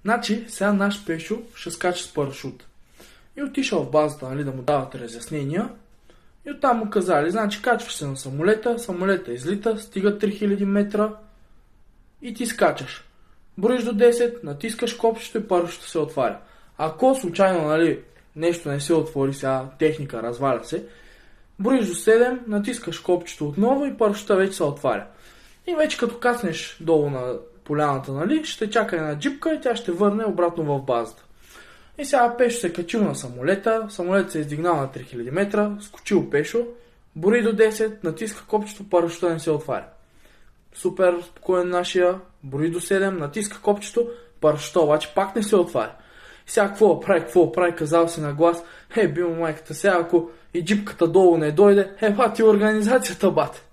Значи, сега наш Пешо ще скача с парашут. И отишъл в базата, нали, да му дават разяснения. И оттам му казали, значи качваш се на самолета излита, стига 3000 метра и ти скачаш. Броиш до 10, натискаш копчето и парашута се отваря. Ако случайно, нали, нещо не се отвори, сега техника разваля се, броиш до 7, натискаш копчето отново и парашута вече се отваря. И вече като кацнеш долу на поляната, нали, ще чака една джипка и тя ще върне обратно в базата. И сега Пешо се качил на самолетът се издигнал на 3000 метра, скочил Пешо, брои до 10, натиска копчето, парашута не се отваря. Супер спокоен нашия, брои до 7, натиска копчето, парашута обаче пак не се отваря. И сега какво прави, казал си на глас, бил майката, сега ако и джипката долу не дойде, ти организацията, бат.